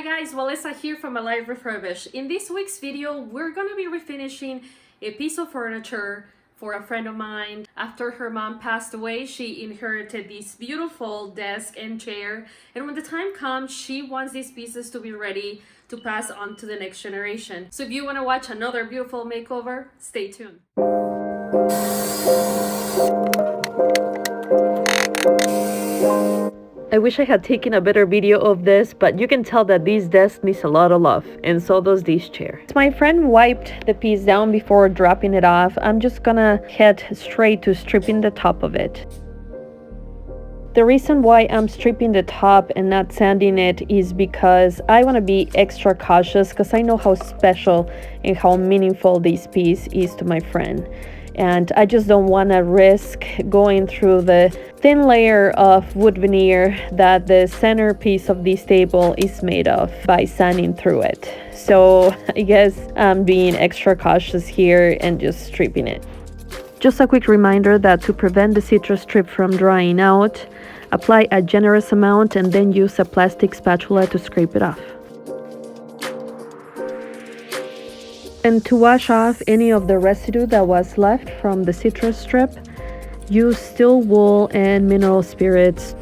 Hi guys, Melissa here from Alive Refurbish. In this week's video, we're gonna be refinishing a piece of furniture for a friend of mine. After her mom passed away, she inherited this beautiful desk and chair, and when the time comes, she wants these pieces to be ready to pass on to the next generation. So if you want to watch another beautiful makeover, stay tuned. I wish I had taken a better video of this, but you can tell that this desk needs a lot of love, and so does this chair. My friend wiped the piece down before dropping it off. I'm just gonna head straight to stripping the top of it. The reason why I'm stripping the top and not sanding it is because I want to be extra cautious because I know how special and how meaningful this piece is to my friend. And I just don't want to risk going through the thin layer of wood veneer that the centerpiece of this table is made of by sanding through it. So I guess I'm being extra cautious here and just stripping it. Just a quick reminder that to prevent the citrus strip from drying out, apply a generous amount and then use a plastic spatula to scrape it off. And to wash off any of the residue that was left from the citrus strip, use steel wool and mineral spirits.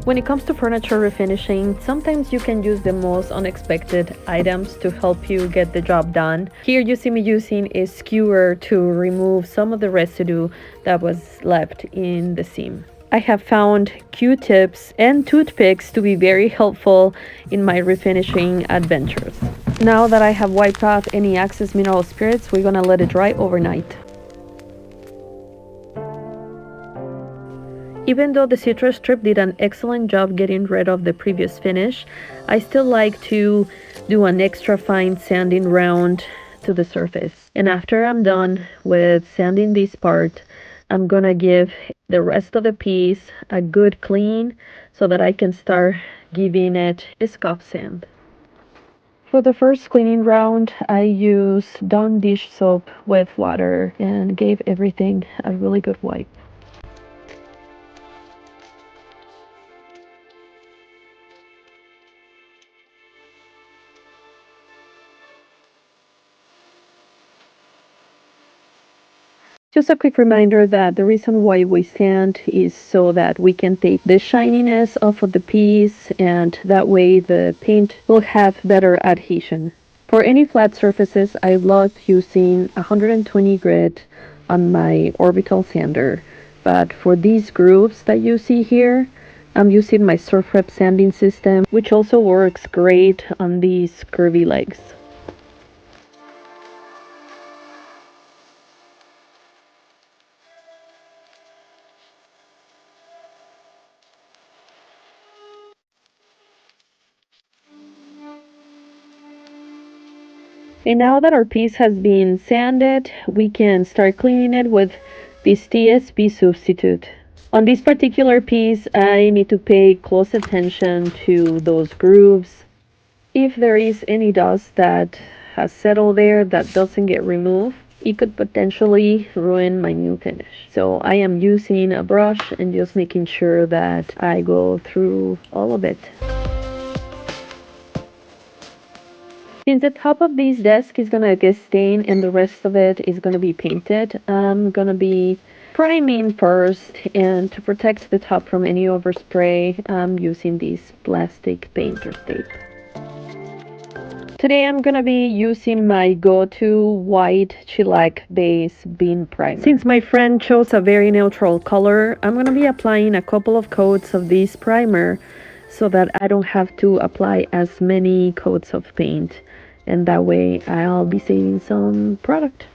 When it comes to furniture refinishing, sometimes you can use the most unexpected items to help you get the job done. Here you see me using a skewer to remove some of the residue that was left in the seam. I have found Q-tips and toothpicks to be very helpful in my refinishing adventures. Now that I have wiped off any excess mineral spirits, we're gonna let it dry overnight. Even though the citrus strip did an excellent job getting rid of the previous finish, I still like to do an extra fine sanding round to the surface. And after I'm done with sanding this part, I'm gonna give the rest of the piece a good clean so that I can start giving it a scuff sand. For the first cleaning round, I used Dawn dish soap with water and gave everything a really good wipe. Just a quick reminder that the reason why we sand is so that we can take the shininess off of the piece, and that way the paint will have better adhesion. For any flat surfaces, I love using 120 grit on my orbital sander, but for these grooves that you see here, I'm using my Surf Rep sanding system, which also works great on these curvy legs. And now that our piece has been sanded, we can start cleaning it with this TSP substitute. On this particular piece, I need to pay close attention to those grooves. If there is any dust that has settled there that doesn't get removed, it could potentially ruin my new finish. So I am using a brush and just making sure that I go through all of it. Since the top of this desk is gonna get stained and the rest of it is gonna be painted, I'm gonna be priming first, and to protect the top from any overspray, I'm using this plastic painter's tape. Today I'm gonna be using my go-to white shellac base bean primer. Since my friend chose a very neutral color, I'm gonna be applying a couple of coats of this primer so that I don't have to apply as many coats of paint, and that way I'll be saving some product.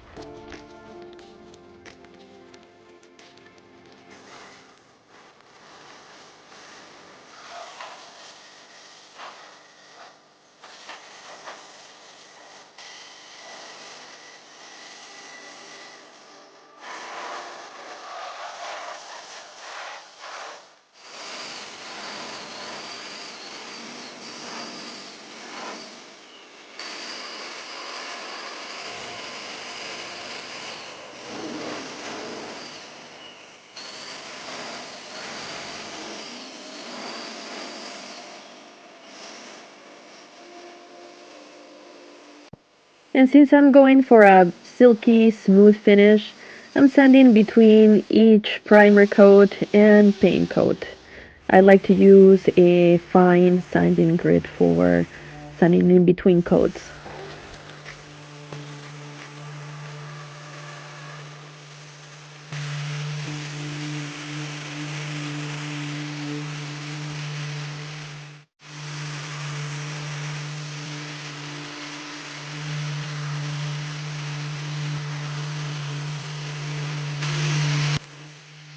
And since I'm going for a silky, smooth finish, I'm sanding between each primer coat and paint coat. I like to use a fine sanding grit for sanding in between coats.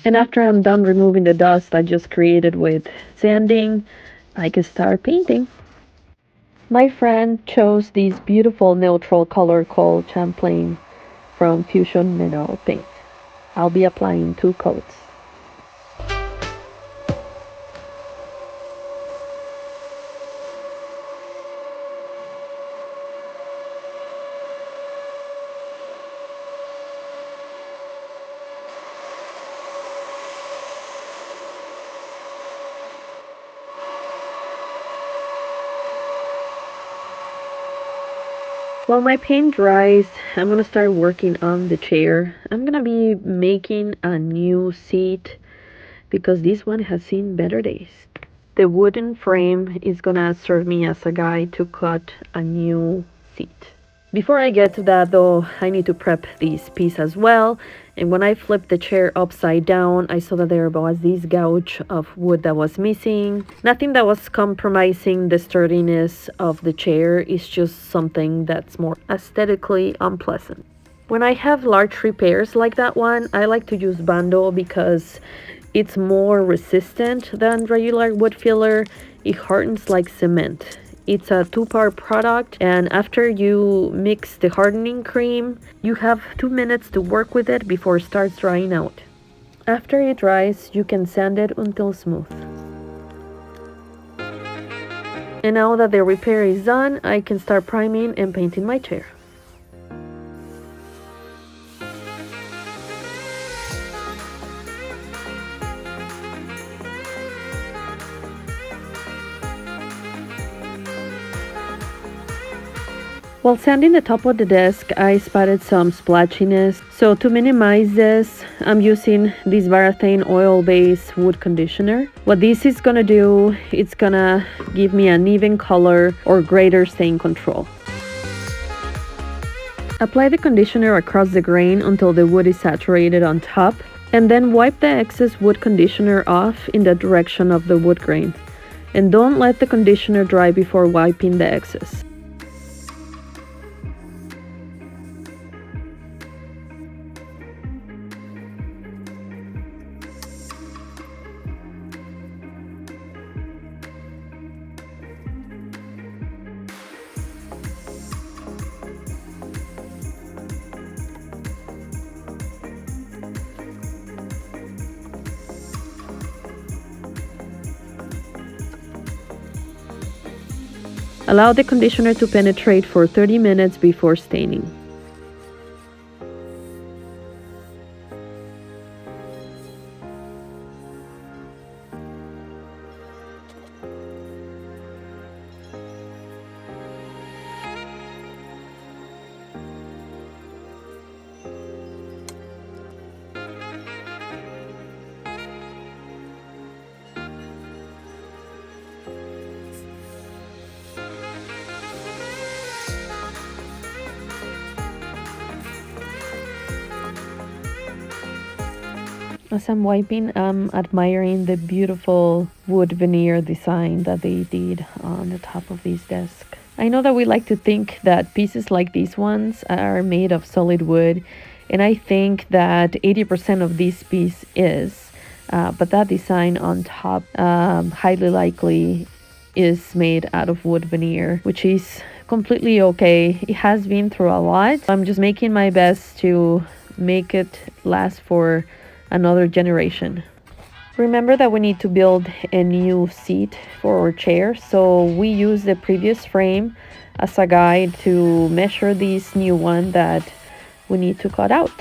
And after I'm done removing the dust I just created with sanding, I can start painting. My friend chose this beautiful neutral color called Champlain from Fusion Mineral Paint. I'll be applying 2 coats. While my paint dries, I'm gonna start working on the chair. I'm gonna be making a new seat because this one has seen better days. The wooden frame is gonna serve me as a guide to cut a new seat. Before I get to that though, I need to prep this piece as well. And when I flipped the chair upside down, I saw that there was this gouge of wood that was missing. Nothing that was compromising the sturdiness of the chair. It's just something that's more aesthetically unpleasant. When I have large repairs like that one, I like to use Bando because it's more resistant than regular wood filler. It hardens like cement. It's a 2-part product, and after you mix the hardening cream, you have 2 minutes to work with it before it starts drying out. After it dries, you can sand it until smooth. And now that the repair is done, I can start priming and painting my chair. While sanding the top of the desk, I spotted some splotchiness. So to minimize this, I'm using this Varathane oil-based wood conditioner. What this is gonna do, it's gonna give me an even color or greater stain control. Apply the conditioner across the grain until the wood is saturated on top, and then wipe the excess wood conditioner off in the direction of the wood grain. And don't let the conditioner dry before wiping the excess. Allow the conditioner to penetrate for 30 minutes before staining. As I'm wiping, I'm admiring the beautiful wood veneer design that they did on the top of this desk. I know that we like to think that pieces like these ones are made of solid wood, and I think that 80% of this piece is, but that design on top highly likely is made out of wood veneer, which is completely okay. It has been through a lot. I'm just making my best to make it last for another generation. Remember that we need to build a new seat for our chair, so we use the previous frame as a guide to measure this new one that we need to cut out.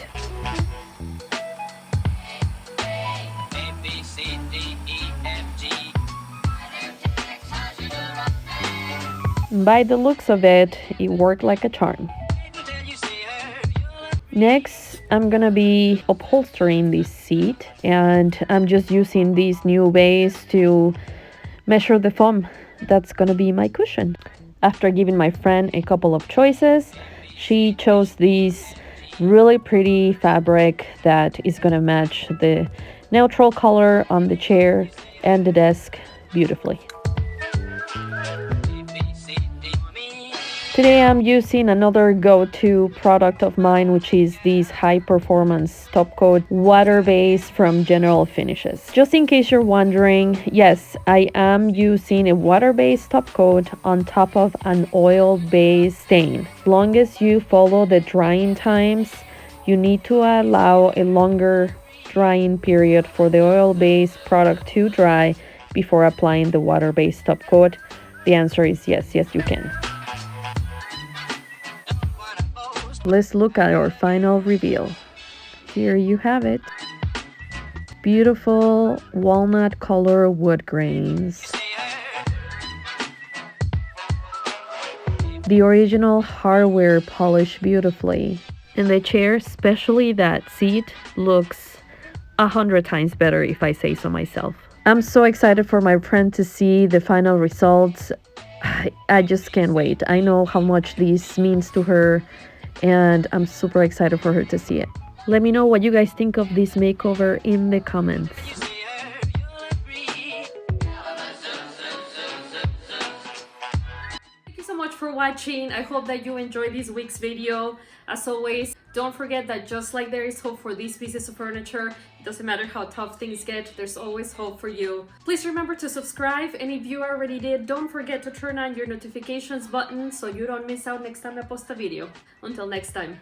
By the looks of it, it worked like a charm. Next, I'm gonna be upholstering this seat, and I'm just using these new bays to measure the foam that's gonna be my cushion. After giving my friend a couple of choices, she chose this really pretty fabric that is gonna match the neutral color on the chair and the desk beautifully. Today I'm using another go-to product of mine, which is this high performance top coat water base from General Finishes. Just in case you're wondering, yes, I am using a water-based top coat on top of an oil-based stain. As long as you follow the drying times, you need to allow a longer drying period for the oil-based product to dry before applying the water-based top coat. The answer is yes, yes you can. Let's look at our final reveal. Here you have it. Beautiful walnut color wood grains. The original hardware polished beautifully. And the chair, especially that seat, looks 100 times better if I say so myself. I'm so excited for my friend to see the final results. I just can't wait. I know how much this means to her, and I'm super excited for her to see it. Let me know what you guys think of this makeover in the comments. Thank you so much for watching. I hope that you enjoyed this week's video. As always, don't forget that just like there is hope for these pieces of furniture, it doesn't matter how tough things get, there's always hope for you. Please remember to subscribe, and if you already did, don't forget to turn on your notifications button so you don't miss out next time I post a video. Until next time.